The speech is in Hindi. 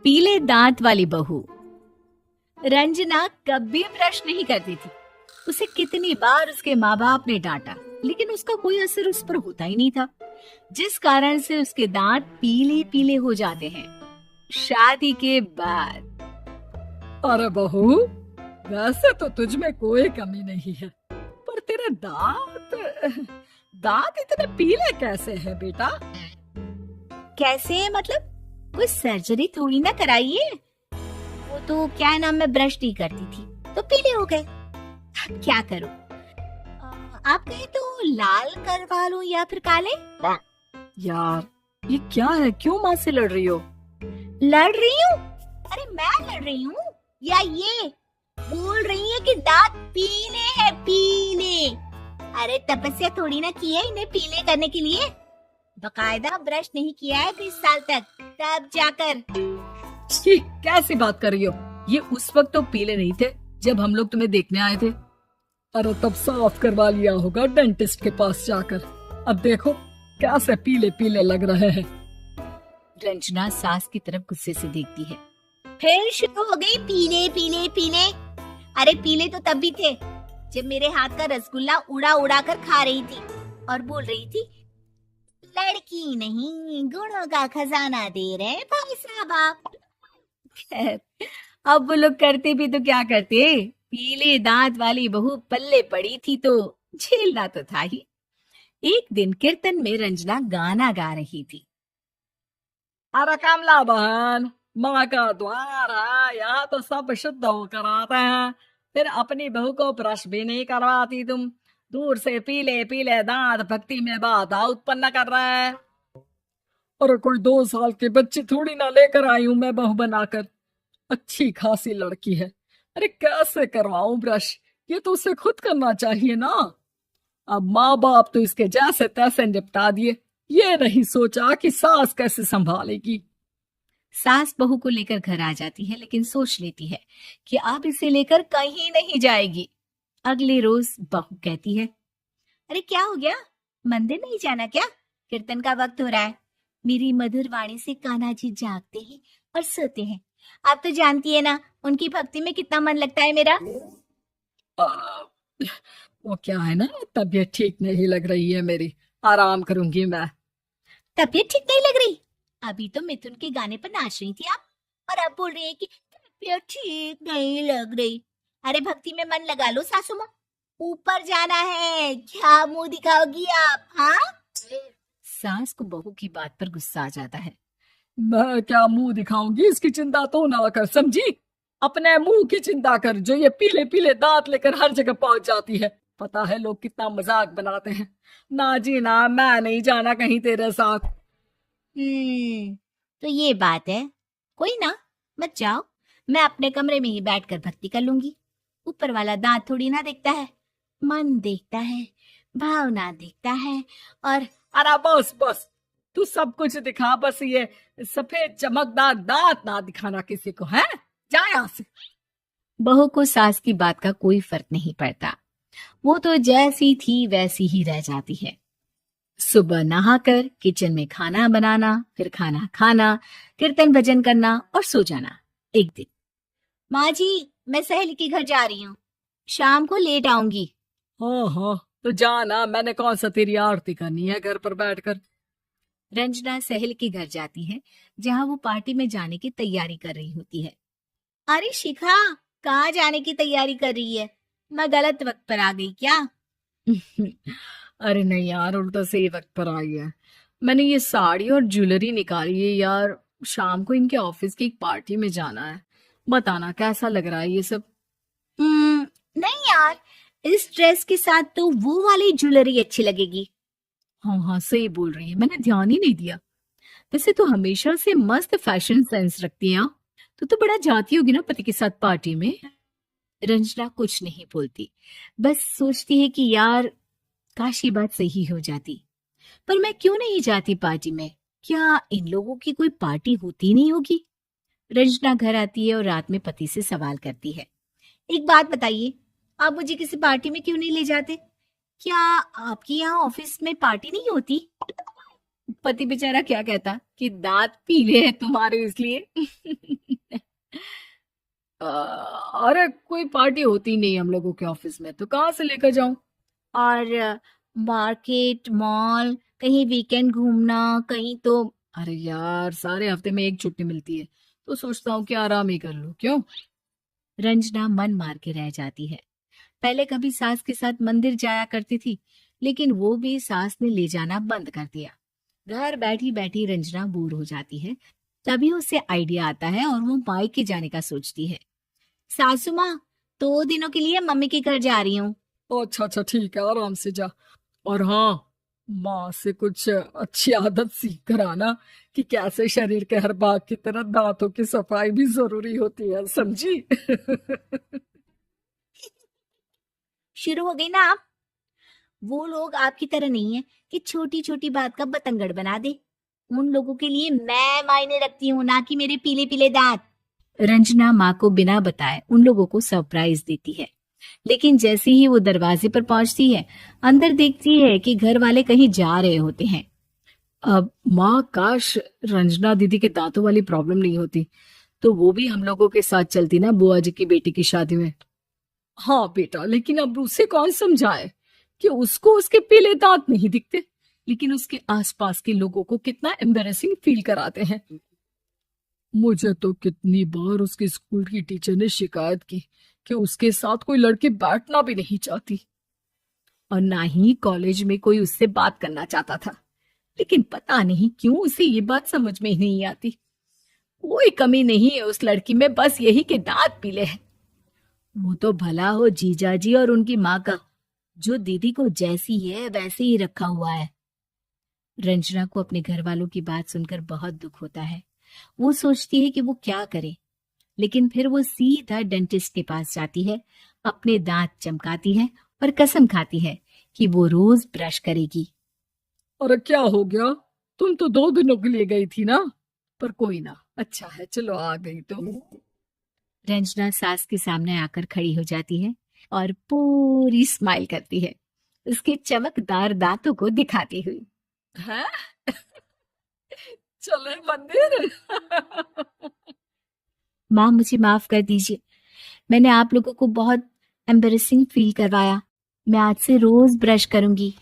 पीले दांत वाली बहू। रंजना कभी ब्रश नहीं करती थी। उसे कितनी बार उसके माँ बाप ने डांटा, लेकिन उसका कोई असर उस पर होता ही नहीं था, जिस कारण से उसके दांत पीले पीले हो जाते हैं। शादी के बाद। अरे बहू, वैसे तो तुझ में कोई कमी नहीं है, पर तेरे दांत दांत इतने पीले कैसे हैं बेटा? कैसे मतलब? कोई सर्जरी थोड़ी ना कराइए। वो तो क्या नाम, मैं ब्रश नहीं करती थी तो पीले हो गए। क्या करूं? आप कहे तो लाल करवा लूं या फिर काले? यार, ये क्या है? क्यों माँ से लड़ रही हो? लड़ रही हूँ? अरे मैं लड़ रही हूँ या ये बोल रही है कि दांत पीले हैं, पीले। अरे तपस्या थोड़ी ना की है इन्हें पीले करने के लिए। बकायदा ब्रश नहीं किया है 20 साल तक, तब जाकर। छी, कैसी बात कर रही हो? ये उस वक्त तो पीले नहीं थे जब हम लोग तुम्हें देखने आए थे। अरे तब साफ करवा लिया होगा डेंटिस्ट के पास जाकर। अब देखो कैसे पीले पीले लग रहे हैं। रंजना सास की तरफ गुस्से से देखती है। फिर शुरू हो गई पीले पीले पीले। अरे पीले तो तब भी थे जब मेरे हाथ का रसगुल्ला उड़ा उड़ा कर खा रही थी और बोल रही थी, लड़की नहीं गुणों का खजाना दे रहे भाई साहब आप। खैर, अब वो लोग करते भी तो क्या करते, पीले दांत वाली बहू पल्ले पड़ी थी तो झेलना तो था ही। एक दिन कीर्तन में रंजना गाना गा रही थी। अरे कमला बहन, माँ का द्वार है, यहाँ तो सब शुद्ध होकर आते हैं, फिर अपनी बहू को ब्रश भी नहीं करवाती तुम। दूर से पीले पीले दांत भक्ति में बाधा उत्पन्न कर रहे हैं। और कोई 2 साल के बच्चे थोड़ी ना लेकर आई हूं मैं बहू बनाकर। अच्छी खासी लड़की है, अरे कैसे करवाऊं ब्रश? ये तो उसे खुद करना चाहिए ना। अब माँ बाप तो इसके जैसे तैसे निपटा दिए, ये नहीं सोचा कि सास कैसे संभालेगी। सास बहू को लेकर घर आ जाती है, लेकिन सोच लेती है कि अब इसे लेकर कहीं नहीं जाएगी। अगले रोज बहू कहती है, अरे क्या हो गया, मंदिर नहीं जाना क्या? कीर्तन का वक्त हो रहा है। मेरी मधुर वाणी से कान्हा जी जागते हैं और सोते हैं। आप तो जानती है ना उनकी भक्ति में कितना मन लगता है मेरा। आ, वो क्या है ना, तबीयत ठीक नहीं लग रही है मेरी, आराम करूंगी मैं। तबीयत ठीक नहीं लग रही? अभी तो मिथुन के गाने पर नाच रही थी आप, और अब बोल रही है कि तबीयत ठीक नहीं लग रही। अरे भक्ति में मन लगा लो सासू माँ, ऊपर जाना है, क्या मुंह दिखाओगी आप? हाँ, सास को बहू की बात पर गुस्सा आ जाता है। मैं क्या मुंह दिखाऊंगी, इसकी चिंता तो ना कर, समझी? अपने मुंह की चिंता कर, जो ये पीले पीले दांत लेकर हर जगह पहुंच जाती है। पता है लोग कितना मजाक बनाते हैं। ना जी ना, मैं नहीं जाना कहीं तेरे साथ। तो ये बात है। कोई ना, मत जाओ, मैं अपने कमरे में ही बैठकर भक्ति कर लूंगी। ऊपर वाला दांत थोड़ी ना देखता है, मन देखता है, भावना देखता है। और अरे बस बस, तू सब कुछ दिखा, बस ये सफेद चमकदार दांत ना दिखाना किसी को, है? जा यहाँ से। बहू को सास की बात का कोई फर्क नहीं पड़ता। वो तो जैसी थी वैसी ही रह जाती है। सुबह नहाकर किचन में खाना बनाना, फिर खाना खाना, कीर्तन भजन करना और सो जाना। एक दिन, माँ जी मैं सहेली के घर जा रही हूँ, शाम को लेट आऊंगी। हाँ हाँ, तो जाना, मैंने कौन सा तेरी आरती करनी है घर पर बैठकर। रंजना सहेली के घर जाती है, जहाँ वो पार्टी में जाने की तैयारी कर रही होती है। अरे शिखा, कहाँ जाने की तैयारी कर रही है? मैं गलत वक्त पर आ गई क्या? अरे नहीं यार, उल्टा सही वक्त पर आई है। मैंने ये साड़ी और ज्वेलरी निकाली है यार, शाम को इनके ऑफिस की एक पार्टी में जाना है। बताना कैसा लग रहा है ये सब। नहीं यार, इस ड्रेस के साथ तो वो वाली ज्वेलरी अच्छी लगेगी। हाँ हाँ, सही बोल रही है, मैंने ध्यान ही नहीं दिया। वैसे तो हमेशा से मस्त फैशन सेंस रखती है। तो बड़ा जाती होगी ना पति के साथ पार्टी में। रंजना कुछ नहीं बोलती, बस सोचती है कि यार काश ये बात सही हो जाती। पर मैं क्यों नहीं जाती पार्टी में? क्या इन लोगों की कोई पार्टी होती नहीं होगी? रंजना घर आती है और रात में पति से सवाल करती है, एक बात बताइए, आप मुझे किसी पार्टी में क्यों नहीं ले जाते? क्या आपके यहाँ ऑफिस में पार्टी नहीं होती? पति बेचारा क्या कहता कि दांत पीले हैं तुम्हारे इसलिए। अरे कोई पार्टी होती नहीं हम लोगों के ऑफिस में, तो कहाँ से लेकर जाऊं? और मार्केट, मॉल, कहीं वीकेंड घूमना, कहीं तो। अरे यार, सारे हफ्ते में एक छुट्टी मिलती है, तो सोचता हूँ कि आराम ही कर लूं। क्यों? रंजना मन मार के रह जाती है। पहले कभी सास के साथ मंदिर जाया करती थी, लेकिन वो भी सास ने ले जाना बंद कर दिया। घर बैठी बैठी रंजना बोर हो जाती है। तभी उसे आइडिया आता है और वो मायके जाने का सोचती है। सासू माँ, 2 दिनों के लिए मम्मी के घर जा रही हूँ। अच्छा अच्छा, ठीक है, आराम से जा। और हाँ, माँ से कुछ अच्छी आदत सीख कर आना कि कैसे शरीर के हर भाग की तरह दांतों की सफाई भी जरूरी होती है, समझी? शुरू हो गई ना आप। वो लोग आपकी तरह नहीं है कि छोटी छोटी बात का बतंगड़ बना दे। उन लोगों के लिए मैं मायने रखती हूँ, ना कि मेरे पीले पीले दांत। रंजना माँ को बिना बताए उन लोगों को सरप्राइज देती है, लेकिन जैसे ही वो दरवाजे पर पहुंचती है, अंदर देखती है कि घर वाले कहीं जा रहे होते हैं। अब माँ, काश रंजना दीदी के दांतों वाली प्रॉब्लम नहीं होती, तो वो भी हम लोगों के साथ चलती ना बुआ जी की बेटी की शादी में। हाँ बेटा, लेकिन अब उसे कौन समझाए कि उसको उसके पीले दांत नहीं दिखते, लेकिन उसके आसपास के लोगों को कितना एम्बेरेसिंग फील कराते हैं। मुझे तो कितनी बार उसके स्कूल की टीचर ने शिकायत की कि उसके साथ कोई लड़की बैठना भी नहीं चाहती, और ना ही कॉलेज में कोई उससे बात करना चाहता था। लेकिन पता नहीं क्यों उसे ये बात समझ में ही नहीं आती। कोई कमी नहीं है उस लड़की में, बस यही कि दांत पीले हैं। वो तो भला हो जीजा जी और उनकी माँ का, जो दीदी को जैसी है वैसे ही रखा हुआ है। रंजना को अपने घर वालों की बात सुनकर बहुत दुख होता है। वो सोचती है कि वो क्या करे, लेकिन फिर वो सीधा डेंटिस्ट के पास जाती है, अपने दांत चमकाती है और कसम खाती है कि वो रोज ब्रश करेगी। अरे क्या हो गया? तुम तो 2 दिनों के लिए गई थी ना। पर कोई ना, अच्छा है, चलो आ गई तो। रंजना सास के सामने आकर खड़ी हो जाती है और पूरी स्माइल करती है, उसके चमकदार दांतों को दिखाती हुई। है? चले मंदिर? माँ, मुझे माफ कर दीजिए, मैंने आप लोगों को बहुत एम्बेरसिंग फील करवाया। मैं आज से रोज ब्रश करूंगी।